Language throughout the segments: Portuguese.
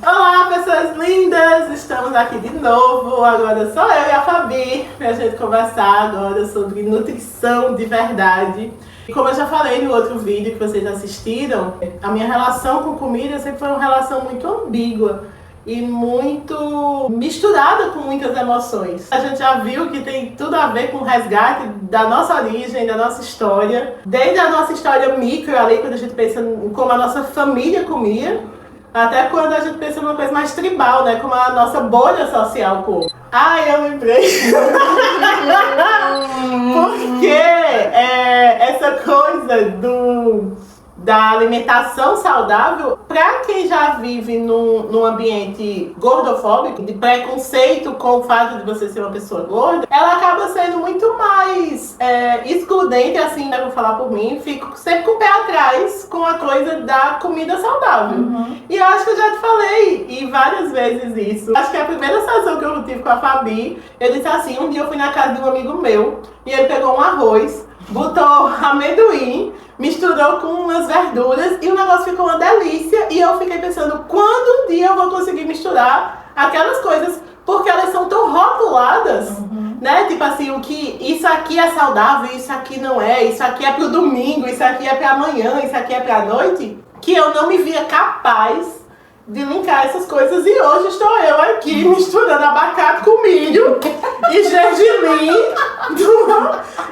Olá, pessoas lindas! Estamos aqui de novo. Agora sou eu e a Fabi pra gente conversar agora sobre nutrição de verdade. E como eu já falei no outro vídeo que vocês assistiram, a minha relação com comida sempre foi uma relação muito ambígua e muito misturada com muitas emoções. A gente já viu que tem tudo a ver com o resgate da nossa origem, da nossa história, desde a nossa história micro ali, quando a gente pensa em como a nossa família comia, até quando a gente pensa numa coisa mais tribal, né? Como a nossa bolha social come. Ai, eu lembrei. Porque essa coisa da alimentação saudável, para quem já vive num ambiente gordofóbico, de preconceito com o fato de você ser uma pessoa gorda, ela acaba sendo muito mais excludente, assim, né, vou falar por mim, fico sempre com o pé atrás com a coisa da comida saudável. E eu acho que eu já te falei, e várias vezes isso. Acho que a primeira sessão que eu tive com a Fabi, eu disse assim, um dia eu fui na casa de um amigo meu, e ele pegou um arroz, botou amendoim, misturou com umas verduras e o negócio ficou uma delícia. E eu fiquei pensando, quando um dia eu vou conseguir misturar aquelas coisas, porque elas são tão rotuladas, né? Tipo assim, o que isso aqui é saudável, isso aqui não é, isso aqui é pro domingo, isso aqui é pra amanhã, isso aqui é pra noite, que eu não me via capaz de linkar essas coisas, e hoje estou eu aqui misturando abacate com milho e gergelim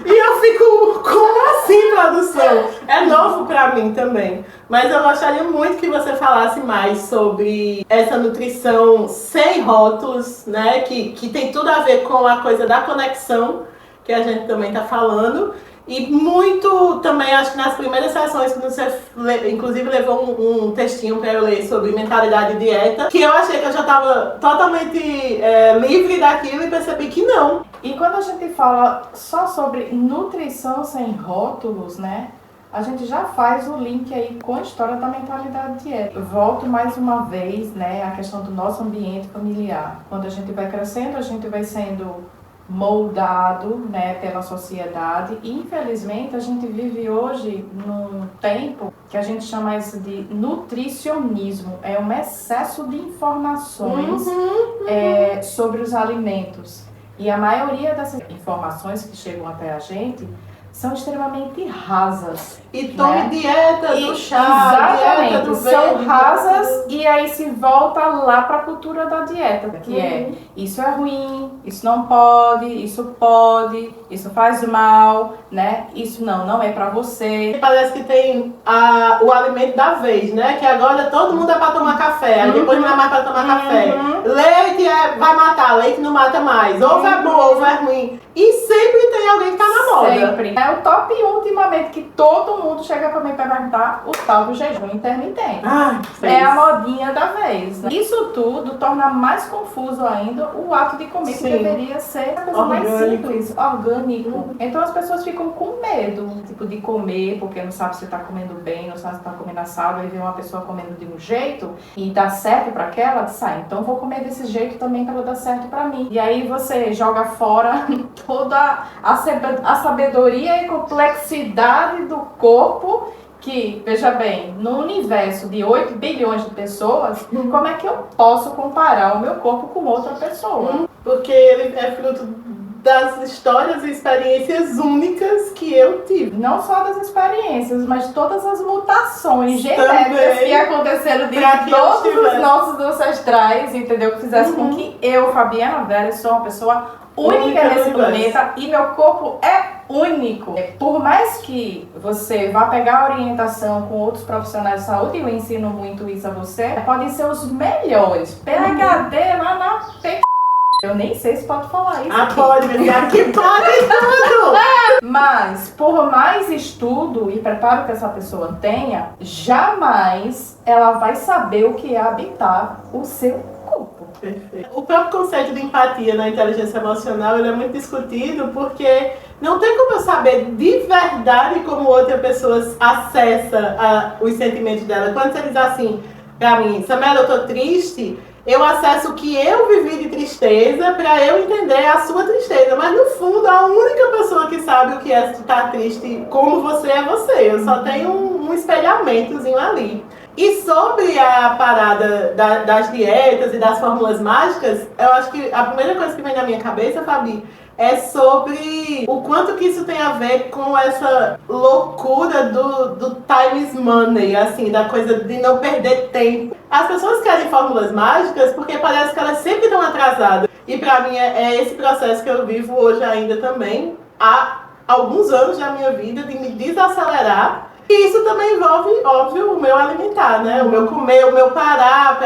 e eu fico, como assim, produção? É novo pra mim também, mas eu gostaria muito que você falasse mais sobre essa nutrição sem rótulos, né, que tem tudo a ver com a coisa da conexão que a gente também tá falando. E muito também, acho que nas primeiras sessões que você, inclusive, levou um textinho para eu ler sobre mentalidade e dieta, que eu achei que eu já estava totalmente livre daquilo e percebi que não. E quando a gente fala só sobre nutrição sem rótulos, né, a gente já faz o link aí com a história da mentalidade e dieta. Eu volto mais uma vez, né, a questão do nosso ambiente familiar. Quando a gente vai crescendo, a gente vai sendo moldado, né, pela sociedade. E, infelizmente, a gente vive hoje num tempo que a gente chama isso de nutricionismo. É um excesso de informações sobre os alimentos. E a maioria dessas informações que chegam até a gente são extremamente rasas. E tome, né, dieta do chá, exatamente, dieta do são verde, rasas, e aí se volta lá para a cultura da dieta, que é isso é ruim, isso não pode, isso faz mal, né? Isso não é para você. Parece que tem o alimento da vez, né? Que agora todo mundo é para tomar café, aí depois não é mais para tomar café. Leite vai matar, leite não mata mais. Ovo é bom, ovo é ruim. E sempre tem alguém que tá na moda. Sempre. É o top 1 ultimamente que todo mundo chega pra mim pra perguntar, o tal do jejum intermitente. É a modinha da vez, né? Isso tudo torna mais confuso ainda o ato de comer, que deveria ser a coisa mais simples, orgânico. Então as pessoas ficam com medo, tipo, de comer, porque não sabe se tá comendo bem, não sabe se tá comendo assado, aí vê uma pessoa comendo de um jeito e dá certo pra aquela, então vou comer desse jeito também pra dar certo pra mim. E aí você joga fora toda a sabedoria e complexidade do corpo, que, veja bem, no universo de 8 bilhões de pessoas, como é que eu posso comparar o meu corpo com outra pessoa? Porque ele é fruto das histórias e experiências únicas que eu tive. Não só das experiências, mas todas as mutações genéticas que aconteceram de todos os nossos ancestrais, entendeu? Que fizesse com que eu, Fabiana Velho, sou uma pessoa única nesse planeta, e meu corpo é único. Por mais que você vá pegar orientação com outros profissionais de saúde, e eu ensino muito isso a você, podem ser os melhores. PhD lá na eu nem sei se pode falar isso. Pode, aqui pode tudo! Mas, por mais estudo e preparo que essa pessoa tenha, jamais ela vai saber o que é habitar o seu corpo. Perfeito. O próprio conceito de empatia na inteligência emocional, ele é muito discutido porque não tem como eu saber de verdade como outra pessoa acessa os sentimentos dela. Quando você diz assim pra mim, Samela, eu tô triste, eu acesso o que eu vivi de tristeza para eu entender a sua tristeza. Mas no fundo, a única pessoa que sabe o que é estar triste como você é você. Eu só tenho um espelhamentozinho ali. E sobre a parada das dietas e das fórmulas mágicas, eu acho que a primeira coisa que vem na minha cabeça, Fabi, é sobre o quanto que isso tem a ver com essa loucura do time is money, assim, da coisa de não perder tempo. As pessoas querem fórmulas mágicas porque parece que elas sempre estão atrasadas. E pra mim é esse processo que eu vivo hoje ainda também, há alguns anos da minha vida, de me desacelerar. E isso também envolve, óbvio, o meu alimentar, né? O meu comer, o meu parar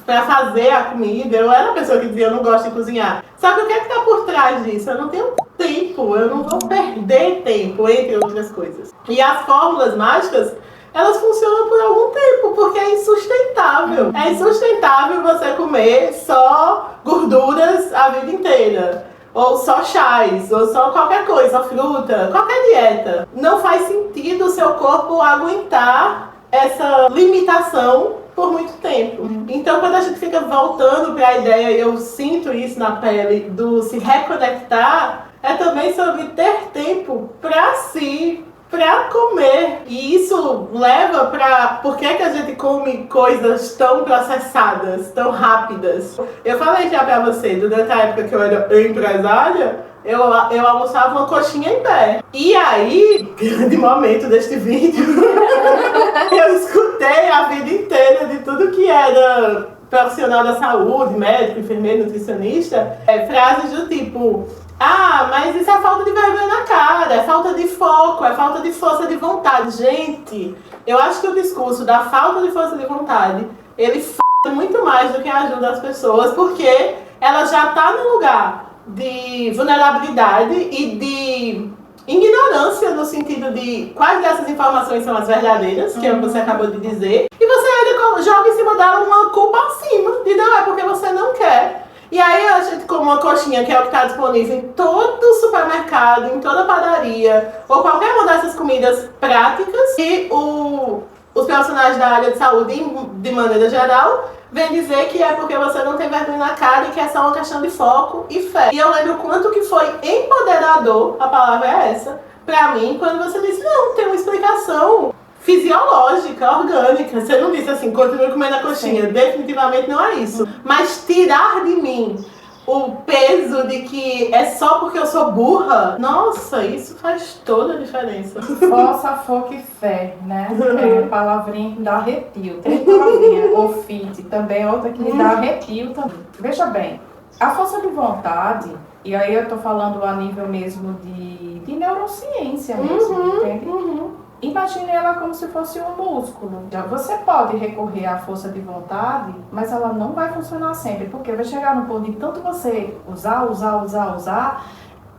pra fazer a comida. Eu era a pessoa que dizia, eu não gosto de cozinhar. Só que o que é que tá por trás disso? Eu não tenho tempo, eu não vou perder tempo, entre outras coisas. E as fórmulas mágicas, elas funcionam por algum tempo, porque é insustentável. É insustentável você comer só gorduras a vida inteira. Ou só chás, ou só qualquer coisa, fruta, qualquer dieta. Não faz sentido o seu corpo aguentar essa limitação por muito tempo. Então, quando a gente fica voltando para a ideia, e eu sinto isso na pele, do se reconectar, é também sobre ter tempo para si, para comer. E isso leva para por que a gente come coisas tão processadas, tão rápidas. Eu falei já para você, durante a época que eu era empresária, eu almoçava uma coxinha em pé. E aí, grande momento deste vídeo, eu escutei a vida inteira de tudo que era profissional da saúde, médico, enfermeiro, nutricionista, frases do tipo: ah, mas isso é falta de vergonha na cara, é falta de foco, é falta de força de vontade. Gente, eu acho que o discurso da falta de força de vontade, ele f*** muito mais do que ajuda as pessoas, porque ela já está num lugar de vulnerabilidade e de ignorância no sentido de quais dessas informações são as verdadeiras, que é o que você acabou de dizer, e você ainda joga em cima dela uma culpa acima, de não, é porque você não quer. E aí a gente come uma coxinha, que é o que está disponível em todo supermercado, em toda padaria, ou qualquer uma dessas comidas práticas, e os profissionais da área de saúde, de maneira geral, vem dizer que é porque você não tem vergonha na cara e que é só uma questão de foco e fé. E eu lembro quanto que foi empoderador, a palavra é essa, pra mim, quando você disse, não, tem uma explicação fisiológica, orgânica. Você não disse assim, continue comendo a coxinha. Sim. Definitivamente não é isso. Mas tirar de mim o peso de que é só porque eu sou burra, nossa, isso faz toda a diferença. Força, foco e fé, né? É palavrinha que dá arrepio. Tem palavrinha, ou fit, também é outra que me dá arrepio também. Veja bem, a força de vontade, e aí eu tô falando a nível mesmo de neurociência mesmo, entende? Imagine ela como se fosse um músculo. Você pode recorrer à força de vontade, mas ela não vai funcionar sempre, porque vai chegar no ponto de tanto você usar,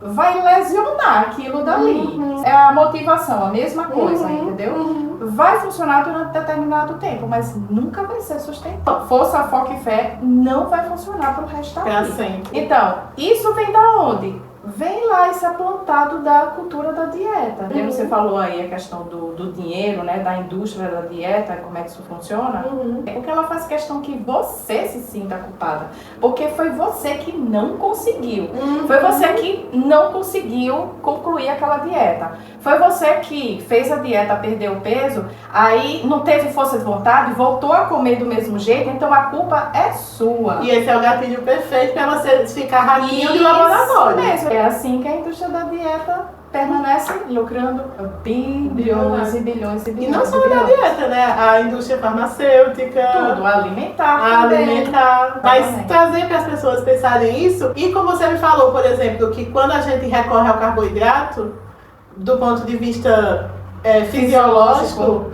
vai lesionar aquilo dali. É a motivação, a mesma coisa, entendeu? Vai funcionar durante determinado tempo, mas nunca vai ser sustentável. Força, foco e fé não vai funcionar pro resto da vida. Sempre. Então, isso vem da onde? Vem lá isso é plantado da cultura da dieta. Você falou aí a questão do dinheiro, né, da indústria da dieta, como é que isso funciona. Porque ela faz questão que você se sinta culpada. Porque foi você que não conseguiu. Foi você que não conseguiu concluir aquela dieta. Foi você que fez a dieta, perdeu o peso, aí não teve força de vontade, voltou a comer do mesmo jeito, então a culpa é sua. E esse é o gatilho perfeito para você ficar ratinho de laboratório. Mesmo. É assim que a indústria da dieta permanece lucrando bilhões e bilhões e bilhões. E não só da dieta, né? A indústria farmacêutica. Tudo, alimentar. Mas trazer para as pessoas pensarem isso. E como você me falou, por exemplo, que quando a gente recorre ao carboidrato, do ponto de vista fisiológico,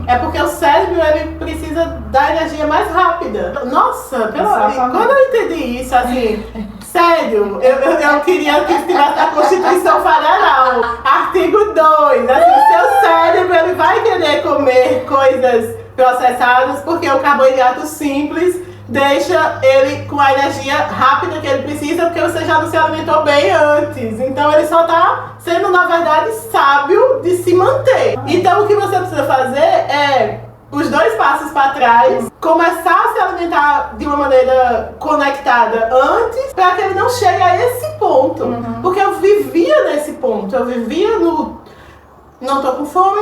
é porque o cérebro ele precisa da energia mais rápida. Nossa, quando eu entendi isso, assim, sério, eu queria que estivesse na Constituição Federal, artigo 2, assim, o seu cérebro ele vai querer comer coisas processadas porque o carboidrato simples deixa ele com a energia rápida que ele precisa, porque você já não se alimentou bem antes. Então ele só está sendo, na verdade, sábio de se manter. Então o que você precisa fazer é os 2 passos para trás, começar a se alimentar de uma maneira conectada antes, para que ele não chegue a esse ponto. Porque eu vivia nesse ponto, eu vivia no não tô com fome,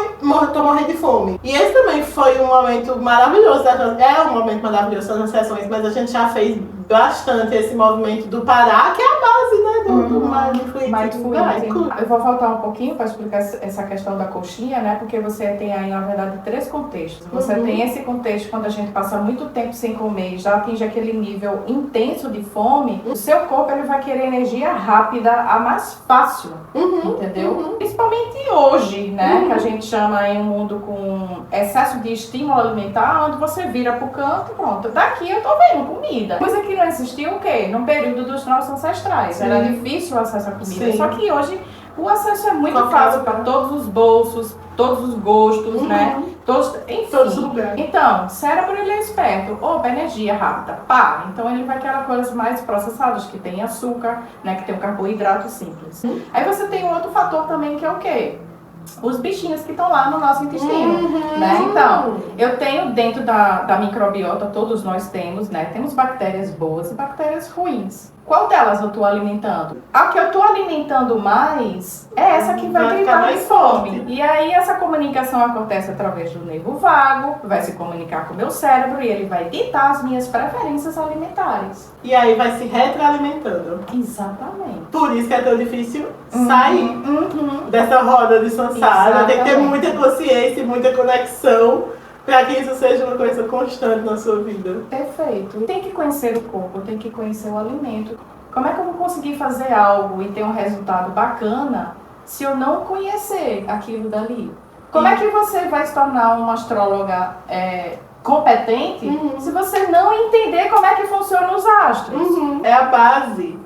tô morrendo de fome. E esse também foi um momento maravilhoso, é um momento maravilhoso das sessões, mas a gente já fez bastante esse movimento do parar, que é a base, né, do Mindfulness. Eu vou voltar um pouquinho para explicar essa questão da coxinha, né, porque você tem aí, na verdade, 3 contextos. Você tem esse contexto quando a gente passa muito tempo sem comer e já atinge aquele nível intenso de fome, o seu corpo ele vai querer energia rápida, a mais fácil, entendeu? Principalmente hoje, né, que a gente chama em um mundo com excesso de estímulo alimentar, onde você vira pro canto, pronto, daqui eu tô vendo comida. Coisa que não existia o quê? No período dos nossos ancestrais. Era difícil o acesso à comida. Só que hoje o acesso é muito fácil para todos os bolsos, todos os gostos, né? Enfim. Todos os lugares. Então, o cérebro ele é esperto. Opa, energia rápida. Pá. Então ele vai aquelas coisas mais processadas, que tem açúcar, né? Que tem um carboidrato simples. Aí você tem um outro fator também que é o quê? Os bichinhos que estão lá no nosso intestino, né? Então, eu tenho dentro da microbiota, todos nós temos, né? Temos bactérias boas e bactérias ruins. Qual delas eu estou alimentando? A que eu estou alimentando mais é essa que vai gritar mais fome. E aí essa comunicação acontece através do nervo vago, vai se comunicar com o meu cérebro e ele vai ditar as minhas preferências alimentares. E aí vai se retroalimentando. Exatamente. Por isso que é tão difícil sair dessa roda de samsara. Tem que ter muita consciência e muita conexão para que isso seja uma coisa constante na sua vida. Perfeito. Tem que conhecer o corpo, tem que conhecer o alimento. Como é que eu vou conseguir fazer algo e ter um resultado bacana se eu não conhecer aquilo dali? Como é que você vai se tornar uma astróloga competente se você não entender como é que funcionam os astros? É a base.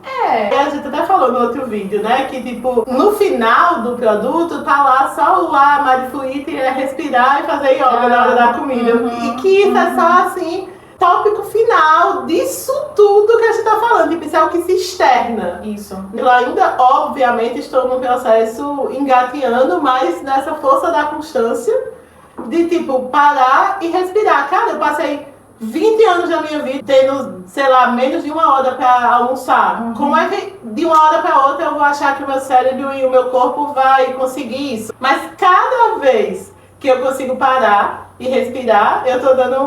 E a gente até falou no outro vídeo, né? Que tipo, no final do produto tá lá só o Mindful Eating, é respirar e fazer yoga na hora da comida. E que isso é só assim, tópico final disso tudo que a gente tá falando. Tipo, isso é o que se externa. Isso. Eu ainda, obviamente, estou num processo engateando, mas nessa força da constância de tipo, parar e respirar. Cara, eu passei 20 anos da minha vida tendo, sei lá, menos de 1 hora pra almoçar. Como é que de uma hora pra outra eu vou achar que o meu cérebro e o meu corpo vai conseguir isso? Mas cada vez que eu consigo parar e respirar, eu tô dando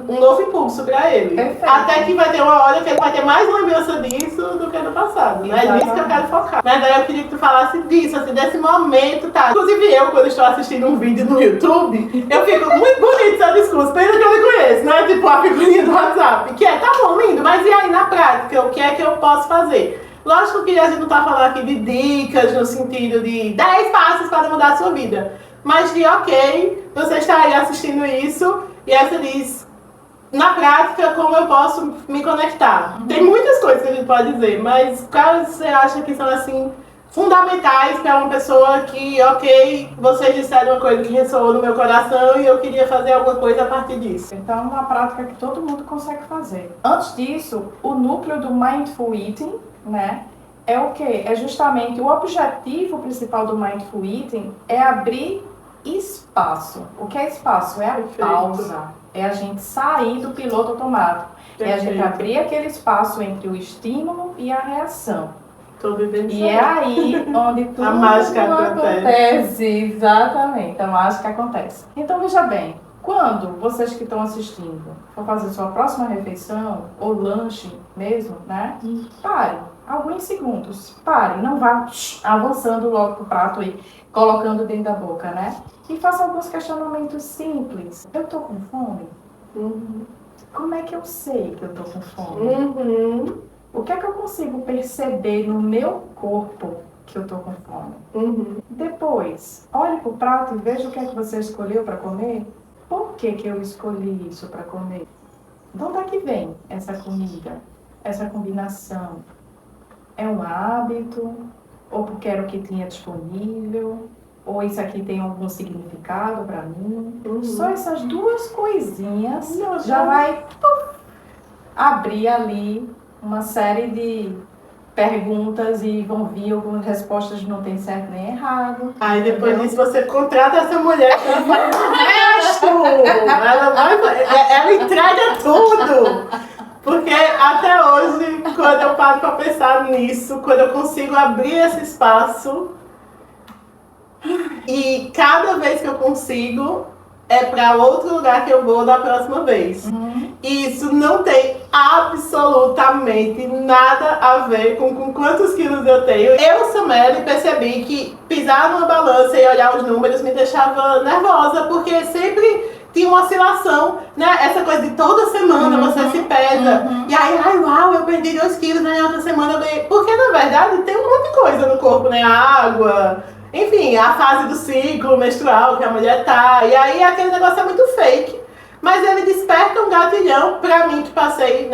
um novo impulso pra ele. Perfeito. Até que vai ter uma hora que ele vai ter mais lembrança disso do que no passado, né? É nisso que eu quero focar. Mas daí eu queria que tu falasse disso, assim, desse momento, tá? Inclusive eu, quando estou assistindo um vídeo no YouTube, eu fico muito bonito seu discurso, pena que eu não conheço, né? Tipo a figurinha do WhatsApp, que tá bom, lindo, mas e aí na prática, o que é que eu posso fazer? Lógico que a gente não tá falando aqui de dicas no sentido de 10 passos para mudar a sua vida. Mas de ok, você está aí assistindo isso e aí você diz, na prática, como eu posso me conectar? Tem muitas coisas que a gente pode dizer, mas quais você acha que são assim fundamentais para uma pessoa que, ok, vocês disseram uma coisa que ressoou no meu coração e eu queria fazer alguma coisa a partir disso? Então, é uma prática que todo mundo consegue fazer. Antes disso, o núcleo do Mindful Eating, né? É o quê? É justamente o objetivo principal do Mindful Eating é abrir espaço. O que é espaço? É a pausa. É a gente sair do piloto automático. É a gente abrir aquele espaço entre o estímulo e a reação. Tô vivendo e é aí onde tudo a mágica acontece. Exatamente, a mágica acontece. Então, veja bem, quando vocês que estão assistindo for fazer sua próxima refeição, ou lanche mesmo, né? Pare, alguns segundos. Pare, não vá avançando logo pro prato e colocando dentro da boca, né? E faça alguns questionamentos simples. Eu tô com fome? Como é que eu sei que eu tô com fome? O que é que eu consigo perceber no meu corpo que eu tô com fome? Depois, olhe pro prato e veja o que é que você escolheu para comer. Por que que eu escolhi isso para comer? De onde é que vem essa comida? Essa combinação? É um hábito? Ou porque era o que tinha disponível? Ou isso aqui tem algum significado para mim? Só essas 2 coisinhas já vai abrir ali uma série de perguntas e vão vir algumas respostas que não tem certo nem errado. Aí depois disso você contrata essa mulher para fazer Ela entrega tudo. Porque até hoje, quando eu paro pra pensar nisso, quando eu consigo abrir esse espaço, e cada vez que eu consigo, é pra outro lugar que eu vou da próxima vez. E isso não tem absolutamente nada a ver com quantos quilos eu tenho. Eu, Sameli, percebi que pisar numa balança e olhar os números me deixava nervosa, porque sempre tinha uma oscilação, né? Essa coisa de toda semana você se pesa. E aí, ai, uau, eu perdi 2 quilos, né? Outra semana eu ganhei. Porque, na verdade, tem um monte de coisa no corpo, né? A água, enfim, a fase do ciclo menstrual que a mulher tá. E aí, aquele negócio é muito fake. Mas ele desperta um gatilhão pra mim, que passei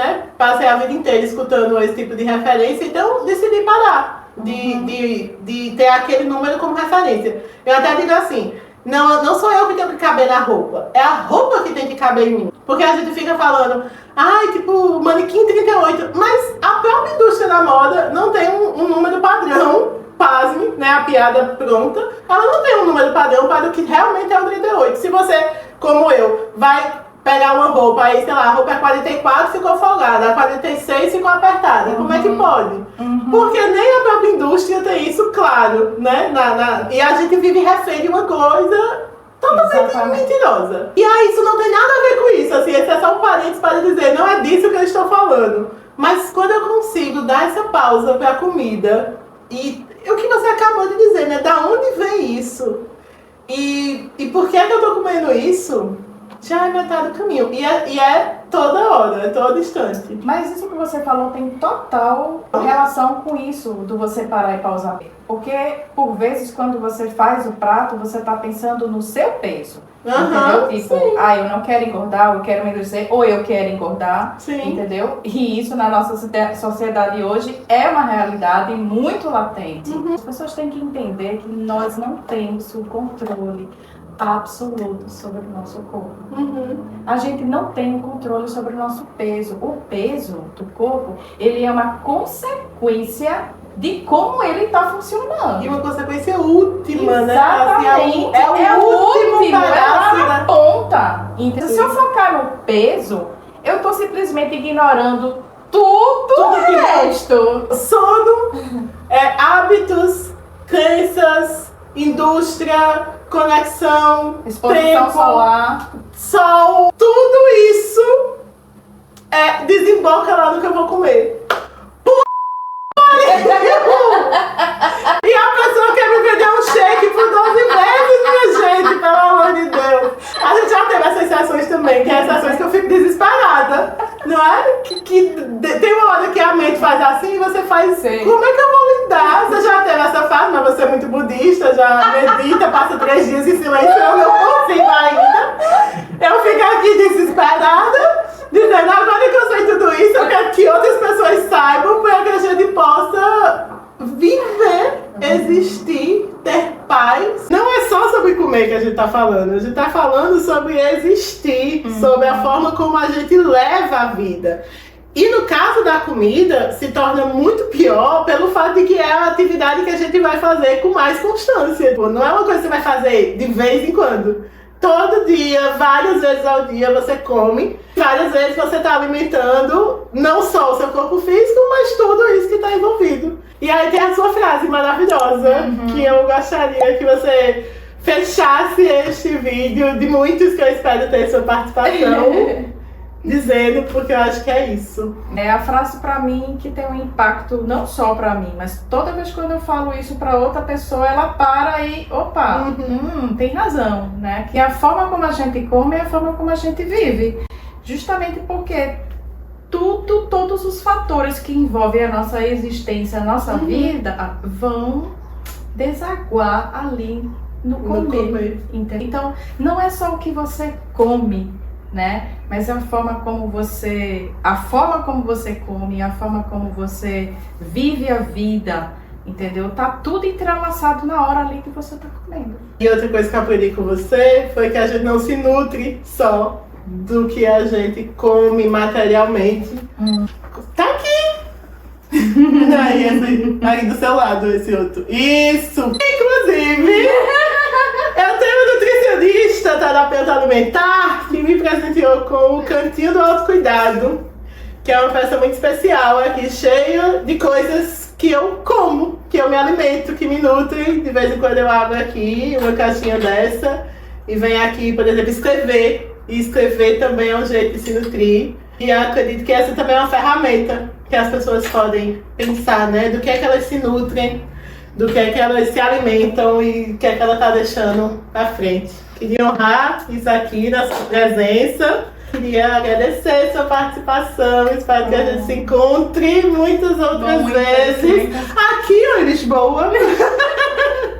a vida inteira escutando esse tipo de referência. Então, decidi parar de ter aquele número como referência. Eu até digo assim, não sou eu que tenho que caber na roupa, é a roupa que tem que caber em mim. Porque a gente fica falando, ai, tipo, manequim 38, mas a própria indústria da moda não tem um número padrão, pasme, né, a piada pronta, ela não tem um número padrão para o que realmente é o 38. Se você, como eu, vai pegar uma roupa, aí, sei lá, a roupa é 44, ficou folgada, a 46 ficou apertada, como é que pode? Porque nem a própria indústria tem isso claro, né? E a gente vive refém de uma coisa totalmente mentirosa. E aí isso não tem nada a ver com isso, assim, esse é só um parênteses para dizer, não é disso que eu estou falando. Mas quando eu consigo dar essa pausa para a comida, e o que você acabou de dizer, né? Da onde vem isso? E por que é que eu tô comendo isso? Já é metade do caminho. E é toda hora, é todo instante. Mas isso que você falou tem total relação com isso, do você parar e pausar. Porque, por vezes, quando você faz o prato, você tá pensando no seu peso. Entendeu? Tipo, eu não quero engordar, eu quero emagrecer, ou eu quero engordar. Sim. Entendeu? E isso na nossa sociedade hoje é uma realidade muito latente. As pessoas têm que entender que nós não temos o controle absoluto sobre o nosso corpo. A gente não tem o controle sobre o nosso peso. O peso do corpo, ele é uma consequência de como ele está funcionando. E uma consequência última, exatamente, né? Assim, é o último pedaço da ponta. Então, se eu focar no peso, eu estou simplesmente ignorando tudo o resto. Sono, hábitos, crenças, indústria, conexão, exposição tempo, solar, sol, tudo isso desemboca lá no que eu vou comer. E a pessoa quer me vender um shake por 12 vezes, minha gente, pelo amor de Deus. A gente já teve essas sensações também, que é as sensações que eu fico desesperada, não é? Que tem uma hora que a mente faz assim e você faz, como é que eu vou lidar? Você já teve essa fase, mas você é muito budista, já medita, passa 3 dias em silêncio, eu não consigo ainda. Eu fico aqui desesperada, dizendo, agora que eu sei tudo isso, eu quero que outras pessoas saibam para que a gente possa viver, existir, ter paz. Não é só sobre comer que a gente tá falando, a gente tá falando sobre existir, sobre a forma como a gente leva a vida. E no caso da comida, se torna muito pior pelo fato de que é a atividade que a gente vai fazer com mais constância. Não é uma coisa que você vai fazer de vez em quando. Todo dia, várias vezes ao dia você come, várias vezes você está alimentando não só o seu corpo físico, mas tudo isso que está envolvido. E aí tem a sua frase maravilhosa, que eu gostaria que você fechasse este vídeo, de muitos que eu espero ter sua participação, dizendo, porque eu acho que é isso. É a frase pra mim que tem um impacto não só pra mim, mas toda vez quando eu falo isso pra outra pessoa, ela para e, opa, tem razão, né? Que a forma como a gente come é a forma como a gente vive. Justamente porque todos os fatores que envolvem a nossa existência, a nossa vida, vão desaguar ali no comer. Então, não é só o que você come, né? Mas a forma como você come, a forma como você vive a vida, entendeu? Tá tudo entrelaçado na hora ali que você tá comendo. E outra coisa que eu aprendi com você foi que a gente não se nutre só do que a gente come materialmente. Tá aqui! aí do seu lado, esse outro. Isso! Inclusive, eu tenho um nutricionista nutricionista-terapeuta alimentar, que me presenteou com o Cantinho do Autocuidado, que é uma festa muito especial aqui, cheia de coisas que eu como, que eu me alimento, que me nutrem. De vez em quando eu abro aqui uma caixinha dessa e venho aqui, por exemplo, escrever. E escrever também é um jeito de se nutrir. E eu acredito que essa também é uma ferramenta que as pessoas podem pensar, né? Do que é que elas se nutrem, do que é que elas se alimentam e o que é que ela está deixando para frente. Queria honrar isso aqui na sua presença. Queria agradecer sua participação. Espero que a gente se encontre muitas outras vezes. Aqui ou em Lisboa.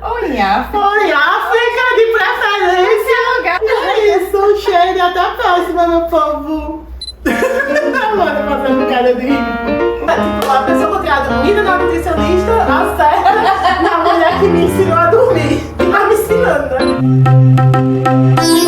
Ou em África. Ou em África, de preferência. É isso, um cheiro e até a próxima, meu povo. Agora passando cara de tipo, a pessoa que é dormida na nutricionista acerta na mulher que me ensinou a dormir. E tá me ensinando, né?